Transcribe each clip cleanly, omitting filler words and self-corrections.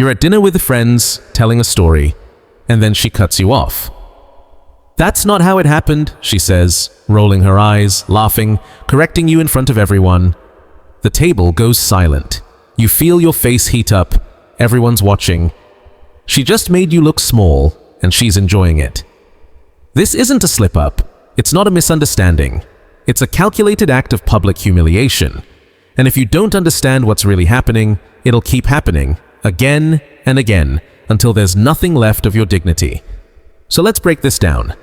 You're at dinner with friends, telling a story, and then she cuts you off. "That's not how it happened," she says, rolling her eyes, laughing, correcting you in front of everyone. The table goes silent. You feel your face heat up. Everyone's watching. She just made you look small, and she's enjoying it. This isn't a slip-up. It's not a misunderstanding. It's a calculated act of public humiliation. And if you don't understand what's really happening, it'll keep happening, again and again, until there's nothing left of your dignity. So let's break this down.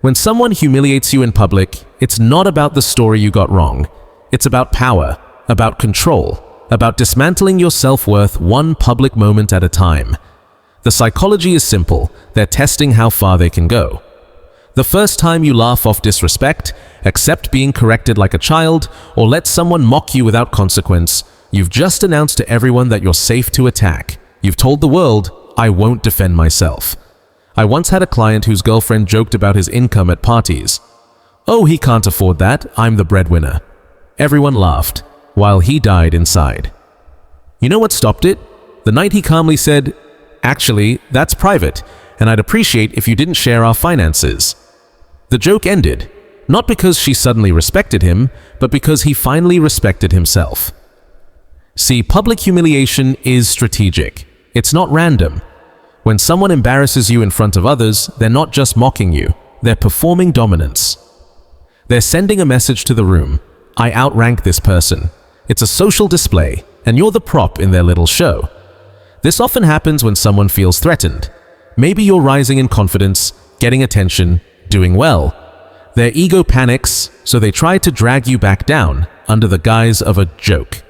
When someone humiliates you in public, it's not about the story you got wrong. It's about power, about control, about dismantling your self-worth one public moment at a time. The psychology is simple. They're testing how far they can go. The first time you laugh off disrespect, accept being corrected like a child, or let someone mock you without consequence, you've just announced to everyone that you're safe to attack. You've told the world, "I won't defend myself." I once had a client whose girlfriend joked about his income at parties. "Oh, he can't afford that. I'm the breadwinner." Everyone laughed, while he died inside. You know what stopped it? The night he calmly said, "Actually, that's private, and I'd appreciate if you didn't share our finances." The joke ended, not because she suddenly respected him, but because he finally respected himself. See, public humiliation is strategic. It's not random. When someone embarrasses you in front of others, they're not just mocking you, they're performing dominance. They're sending a message to the room: "I outrank this person." It's a social display, and you're the prop in their little show. This often happens when someone feels threatened. Maybe you're rising in confidence, getting attention, doing well. Their ego panics, so they try to drag you back down under the guise of a joke.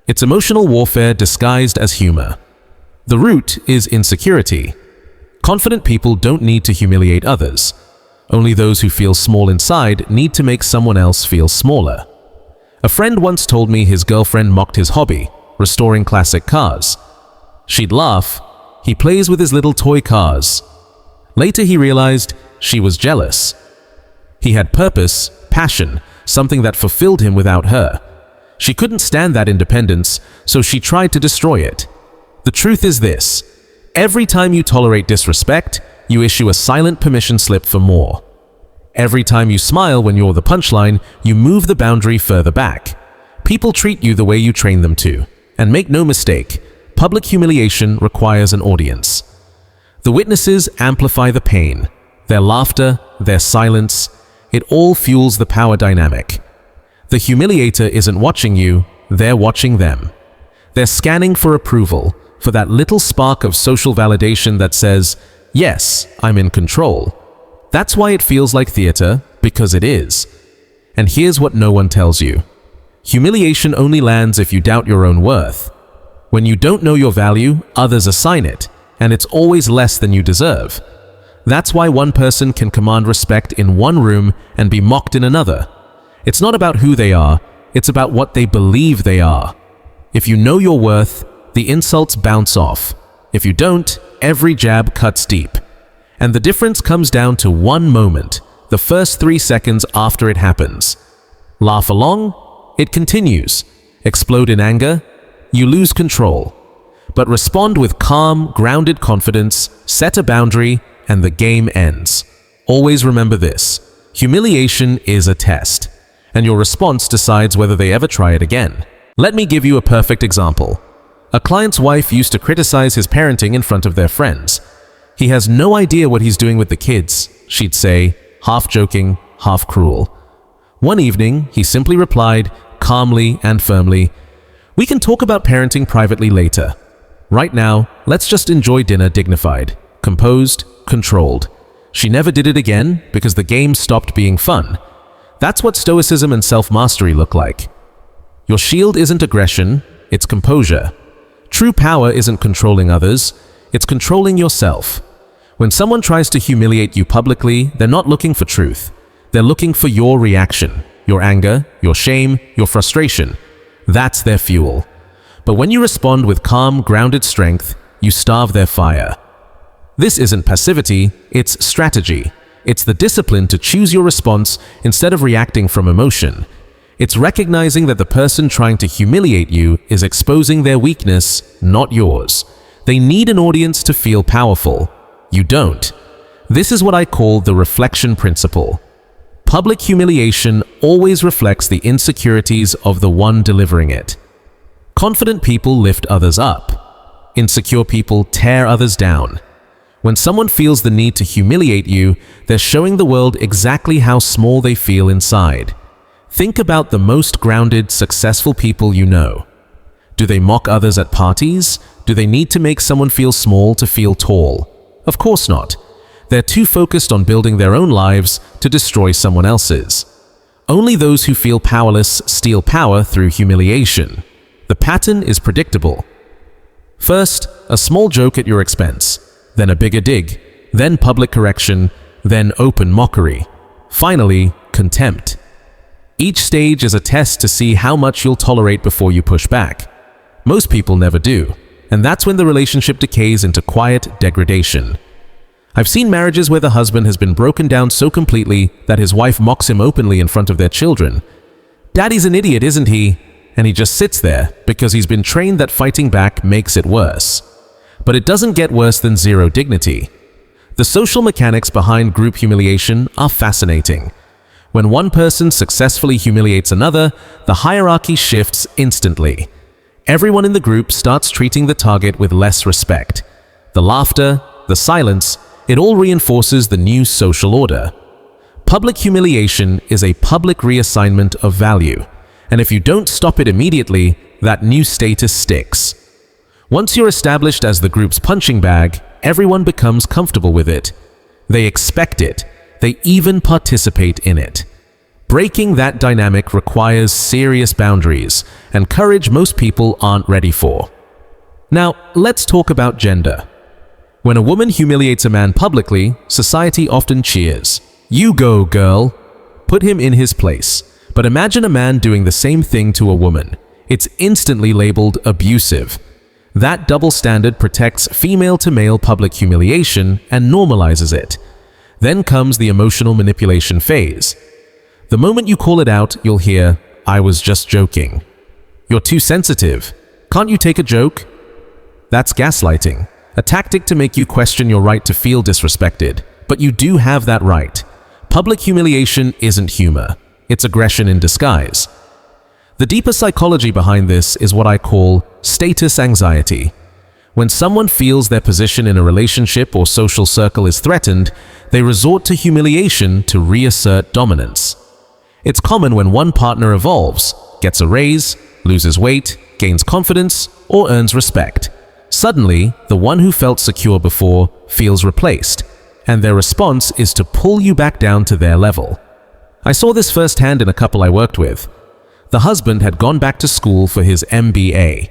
It's emotional warfare disguised as humor. The root is insecurity. Confident people don't need to humiliate others. Only those who feel small inside need to make someone else feel smaller. A friend once told me his girlfriend mocked his hobby, restoring classic cars. She'd laugh, "He plays with his little toy cars." Later he realized she was jealous. He had purpose, passion, something that fulfilled him without her. She couldn't stand that independence, so she tried to destroy it. The truth is this: every time you tolerate disrespect, you issue a silent permission slip for more. Every time you smile when you're the punchline, you move the boundary further back. People treat you the way you train them to. And make no mistake, public humiliation requires an audience. The witnesses amplify the pain. Their laughter, their silence, it all fuels the power dynamic. The humiliator isn't watching you, they're watching them. They're scanning for approval, for that little spark of social validation that says, "Yes, I'm in control." That's why it feels like theater, because it is. And here's what no one tells you. Humiliation only lands if you doubt your own worth. When you don't know your value, others assign it, and it's always less than you deserve. That's why one person can command respect in one room and be mocked in another. It's not about who they are, it's about what they believe they are. If you know your worth, the insults bounce off. If you don't, every jab cuts deep. And the difference comes down to one moment, the first 3 seconds after it happens. Laugh along, it continues. Explode in anger, you lose control. But respond with calm, grounded confidence, set a boundary, and the game ends. Always remember this: humiliation is a test, and your response decides whether they ever try it again. Let me give you a perfect example. A client's wife used to criticize his parenting in front of their friends. "He has no idea what he's doing with the kids," she'd say, half joking, half cruel. One evening, he simply replied, calmly and firmly, "We can talk about parenting privately later. Right now, let's just enjoy dinner dignified, composed, controlled." She never did it again because the game stopped being fun. That's what stoicism and self-mastery look like. Your shield isn't aggression, it's composure. True power isn't controlling others, it's controlling yourself. When someone tries to humiliate you publicly, they're not looking for truth. They're looking for your reaction, your anger, your shame, your frustration. That's their fuel. But when you respond with calm, grounded strength, you starve their fire. This isn't passivity, it's strategy. It's the discipline to choose your response instead of reacting from emotion. It's recognizing that the person trying to humiliate you is exposing their weakness, not yours. They need an audience to feel powerful. You don't. This is what I call the reflection principle. Public humiliation always reflects the insecurities of the one delivering it. Confident people lift others up. Insecure people tear others down. When someone feels the need to humiliate you, they're showing the world exactly how small they feel inside. Think about the most grounded, successful people you know. Do they mock others at parties? Do they need to make someone feel small to feel tall? Of course not. They're too focused on building their own lives to destroy someone else's. Only those who feel powerless steal power through humiliation. The pattern is predictable. First, a small joke at your expense, then a bigger dig, then public correction, then open mockery. Finally, contempt. Each stage is a test to see how much you'll tolerate before you push back. Most people never do, and that's when the relationship decays into quiet degradation. I've seen marriages where the husband has been broken down so completely that his wife mocks him openly in front of their children. Daddy's an idiot, isn't he? And he just sits there because he's been trained that fighting back makes it worse. But it doesn't get worse than zero dignity. The social mechanics behind group humiliation are fascinating. When one person successfully humiliates another, the hierarchy shifts instantly. Everyone in the group starts treating the target with less respect. The laughter, the silence, it all reinforces the new social order. Public humiliation is a public reassignment of value, and if you don't stop it immediately, that new status sticks. Once you're established as the group's punching bag, everyone becomes comfortable with it. They expect it. They even participate in it. Breaking that dynamic requires serious boundaries and courage most people aren't ready for. Now, let's talk about gender. When a woman humiliates a man publicly, society often cheers. You go, girl. Put him in his place. But imagine a man doing the same thing to a woman. It's instantly labeled abusive. That double standard protects female-to-male public humiliation and normalizes it. Then comes the emotional manipulation phase. The moment you call it out, you'll hear, "I was just joking." "You're too sensitive. Can't you take a joke?" That's gaslighting, a tactic to make you question your right to feel disrespected. But you do have that right. Public humiliation isn't humor. It's aggression in disguise. The deeper psychology behind this is what I call status anxiety. When someone feels their position in a relationship or social circle is threatened, they resort to humiliation to reassert dominance. It's common when one partner evolves, gets a raise, loses weight, gains confidence, or earns respect. Suddenly, the one who felt secure before feels replaced, and their response is to pull you back down to their level. I saw this firsthand in a couple I worked with. The husband had gone back to school for his MBA.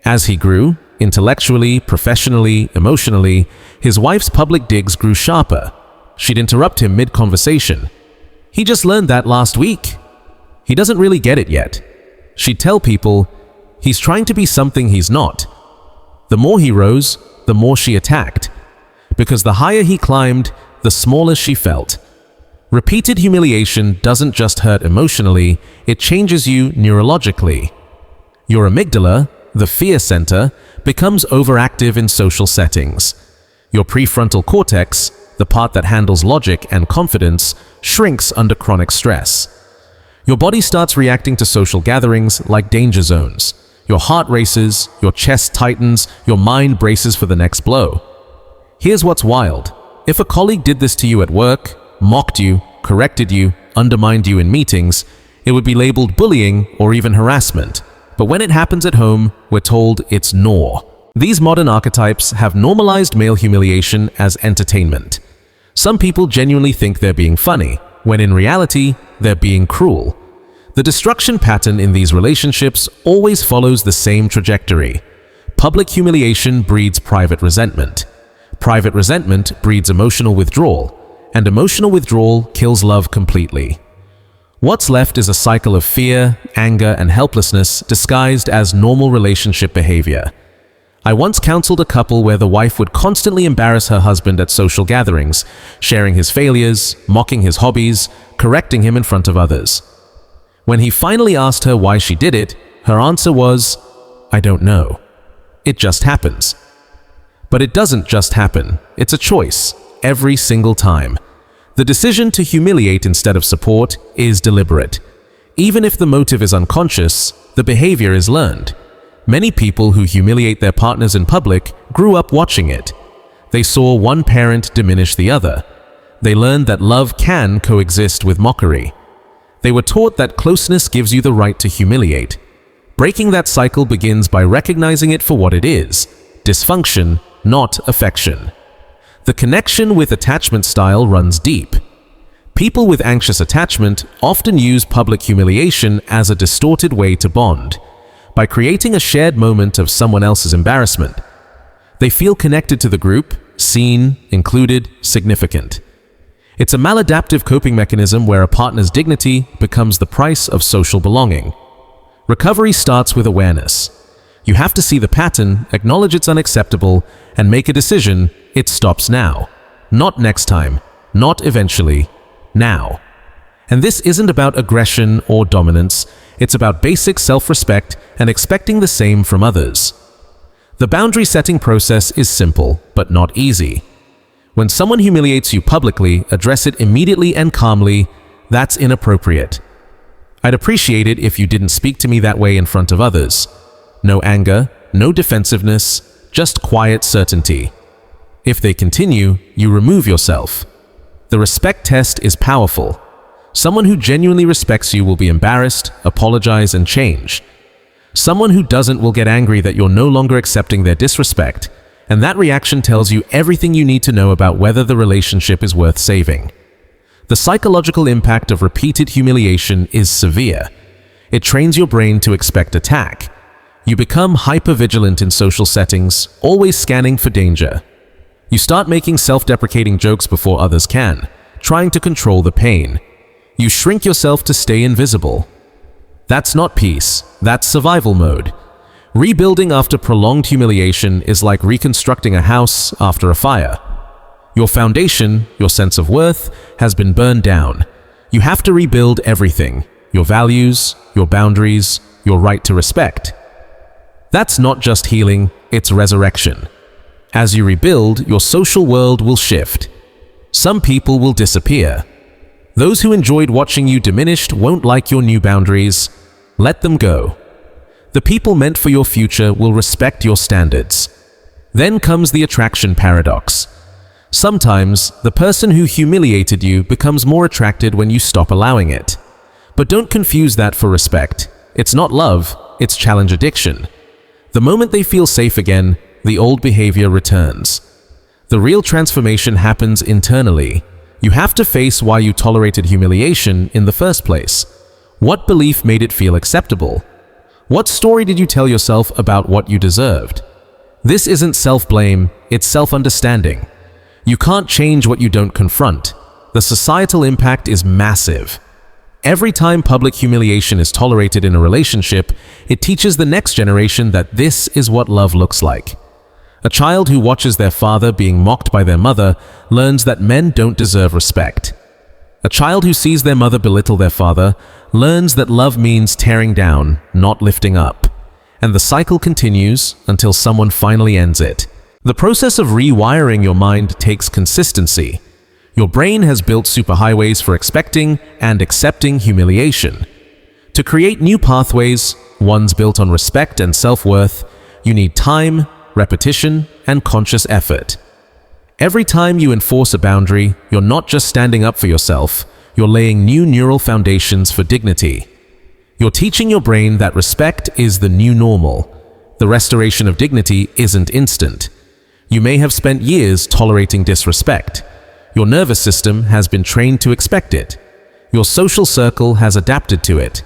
As he grew, intellectually, professionally, emotionally, his wife's public digs grew sharper. She'd interrupt him mid-conversation. "He just learned that last week. He doesn't really get it yet." She'd tell people, "He's trying to be something he's not." The more he rose, the more she attacked. Because the higher he climbed, the smaller she felt. Repeated humiliation doesn't just hurt emotionally, it changes you neurologically. Your amygdala, the fear center, becomes overactive in social settings. Your prefrontal cortex, the part that handles logic and confidence, shrinks under chronic stress. Your body starts reacting to social gatherings like danger zones. Your heart races, your chest tightens, your mind braces for the next blow. Here's what's wild. If a colleague did this to you at work, mocked you, corrected you, undermined you in meetings, it would be labeled bullying or even harassment. But when it happens at home, we're told it's nor. These modern archetypes have normalized male humiliation as entertainment. Some people genuinely think they're being funny, when in reality, they're being cruel. The destruction pattern in these relationships always follows the same trajectory. Public humiliation breeds private resentment. Private resentment breeds emotional withdrawal, and emotional withdrawal kills love completely. What's left is a cycle of fear, anger, and helplessness disguised as normal relationship behavior. I once counseled a couple where the wife would constantly embarrass her husband at social gatherings, sharing his failures, mocking his hobbies, correcting him in front of others. When he finally asked her why she did it, her answer was, "I don't know. It just happens." But it doesn't just happen. It's a choice, every single time. The decision to humiliate instead of support is deliberate. Even if the motive is unconscious, the behavior is learned. Many people who humiliate their partners in public grew up watching it. They saw one parent diminish the other. They learned that love can coexist with mockery. They were taught that closeness gives you the right to humiliate. Breaking that cycle begins by recognizing it for what it is: dysfunction, not affection. The connection with attachment style runs deep. People with anxious attachment often use public humiliation as a distorted way to bond. By creating a shared moment of someone else's embarrassment, they feel connected to the group, seen, included, significant. It's a maladaptive coping mechanism where a partner's dignity becomes the price of social belonging. Recovery starts with awareness. You have to see the pattern, acknowledge it's unacceptable, and make a decision. It stops now. Not next time. Not eventually. Now. And this isn't about aggression or dominance. It's about basic self-respect and expecting the same from others. The boundary setting process is simple, but not easy. When someone humiliates you publicly, address it immediately and calmly. That's inappropriate. I'd appreciate it if you didn't speak to me that way in front of others. No anger, no defensiveness, just quiet certainty. If they continue, you remove yourself. The respect test is powerful. Someone who genuinely respects you will be embarrassed, apologize, and change. Someone who doesn't will get angry that you're no longer accepting their disrespect, and that reaction tells you everything you need to know about whether the relationship is worth saving. The psychological impact of repeated humiliation is severe. It trains your brain to expect attack. You become hypervigilant in social settings, always scanning for danger. You start making self-deprecating jokes before others can, trying to control the pain. You shrink yourself to stay invisible. That's not peace, that's survival mode. Rebuilding after prolonged humiliation is like reconstructing a house after a fire. Your foundation, your sense of worth, has been burned down. You have to rebuild everything: your values, your boundaries, your right to respect. That's not just healing, it's resurrection. As you rebuild, your social world will shift. Some people will disappear. Those who enjoyed watching you diminished won't like your new boundaries. Let them go. The people meant for your future will respect your standards. Then comes the attraction paradox. Sometimes, the person who humiliated you becomes more attracted when you stop allowing it. But don't confuse that for respect. It's not love, it's challenge addiction. The moment they feel safe again, the old behavior returns. The real transformation happens internally. You have to face why you tolerated humiliation in the first place. What belief made it feel acceptable? What story did you tell yourself about what you deserved? This isn't self-blame, it's self-understanding. You can't change what you don't confront. The societal impact is massive. Every time public humiliation is tolerated in a relationship, it teaches the next generation that this is what love looks like. A child who watches their father being mocked by their mother learns that men don't deserve respect. A child who sees their mother belittle their father learns that love means tearing down, not lifting up. And the cycle continues until someone finally ends it. The process of rewiring your mind takes consistency. Your brain has built superhighways for expecting and accepting humiliation. To create new pathways, ones built on respect and self-worth, you need time, repetition, and conscious effort. Every time you enforce a boundary, you're not just standing up for yourself, you're laying new neural foundations for dignity. You're teaching your brain that respect is the new normal. The restoration of dignity isn't instant. You may have spent years tolerating disrespect. Your nervous system has been trained to expect it. Your social circle has adapted to it.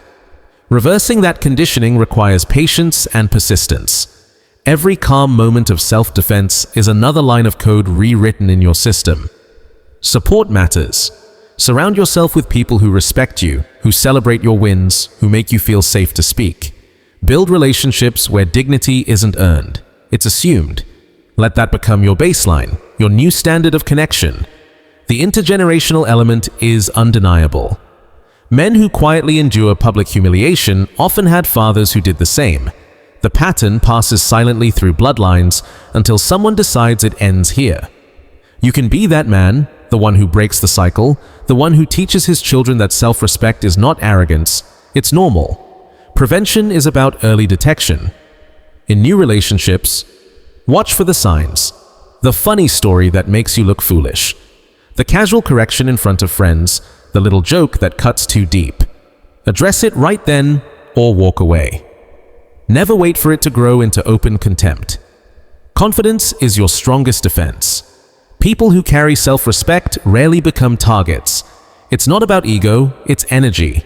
Reversing that conditioning requires patience and persistence. Every calm moment of self-defense is another line of code rewritten in your system. Support matters. Surround yourself with people who respect you, who celebrate your wins, who make you feel safe to speak. Build relationships where dignity isn't earned, it's assumed. Let that become your baseline, your new standard of connection. The intergenerational element is undeniable. Men who quietly endure public humiliation often had fathers who did the same. The pattern passes silently through bloodlines until someone decides it ends here. You can be that man, the one who breaks the cycle, the one who teaches his children that self-respect is not arrogance, it's normal. Prevention is about early detection. In new relationships, watch for the signs. The funny story that makes you look foolish. The casual correction in front of friends, the little joke that cuts too deep. Address it right then or walk away. Never wait for it to grow into open contempt. Confidence is your strongest defense. People who carry self-respect rarely become targets. It's not about ego, it's energy.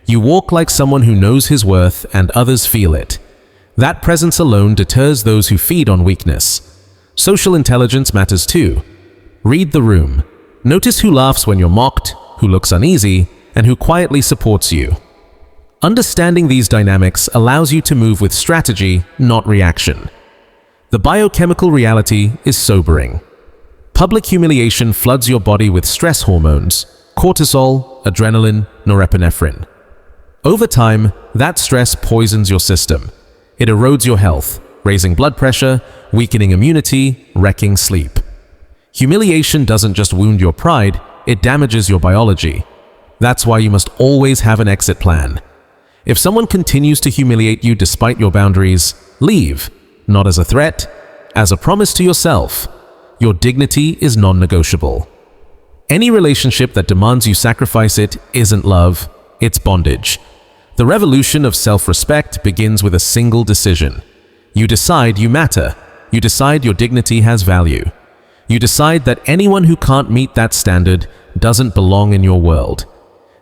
You walk like someone who knows his worth and others feel it. That presence alone deters those who feed on weakness. Social intelligence matters too. Read the room. Notice who laughs when you're mocked, who looks uneasy, and who quietly supports you. Understanding these dynamics allows you to move with strategy, not reaction. The biochemical reality is sobering. Public humiliation floods your body with stress hormones, cortisol, adrenaline, norepinephrine. Over time, that stress poisons your system. It erodes your health, raising blood pressure, weakening immunity, wrecking sleep. Humiliation doesn't just wound your pride, it damages your biology. That's why you must always have an exit plan. If someone continues to humiliate you despite your boundaries, leave, not as a threat, as a promise to yourself. Your dignity is non-negotiable. Any relationship that demands you sacrifice it isn't love, it's bondage. The revolution of self-respect begins with a single decision. You decide you matter. You decide your dignity has value. You decide that anyone who can't meet that standard doesn't belong in your world.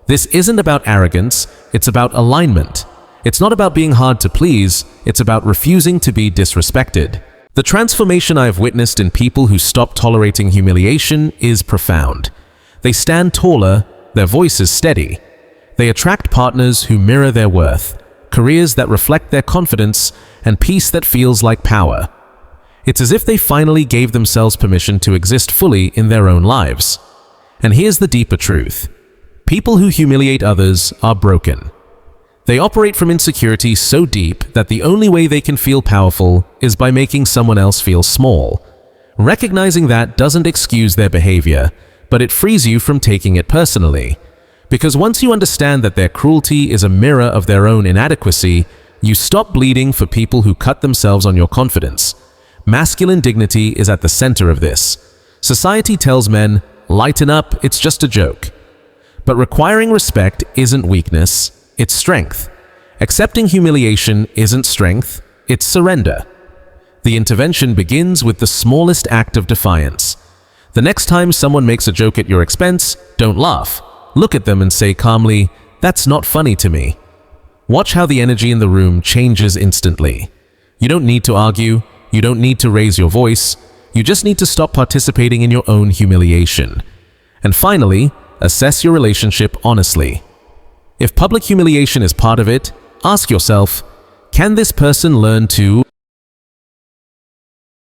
This isn't about arrogance, it's about alignment. It's not about being hard to please, it's about refusing to be disrespected. The transformation I have witnessed in people who stop tolerating humiliation is profound. They stand taller, their voice is steady. They attract partners who mirror their worth, careers that reflect their confidence, and peace that feels like power. It's as if they finally gave themselves permission to exist fully in their own lives. And here's the deeper truth. People who humiliate others are broken. They operate from insecurity so deep that the only way they can feel powerful is by making someone else feel small. Recognizing that doesn't excuse their behavior, but it frees you from taking it personally. Because once you understand that their cruelty is a mirror of their own inadequacy, you stop bleeding for people who cut themselves on your confidence. Masculine dignity is at the center of this. Society tells men, lighten up, it's just a joke. But requiring respect isn't weakness, it's strength. Accepting humiliation isn't strength, it's surrender. The intervention begins with the smallest act of defiance. The next time someone makes a joke at your expense, don't laugh. Look at them and say calmly, "That's not funny to me." Watch how the energy in the room changes instantly. You don't need to argue, you don't need to raise your voice, you just need to stop participating in your own humiliation. And finally, assess your relationship honestly. If public humiliation is part of it, ask yourself, can this person learn to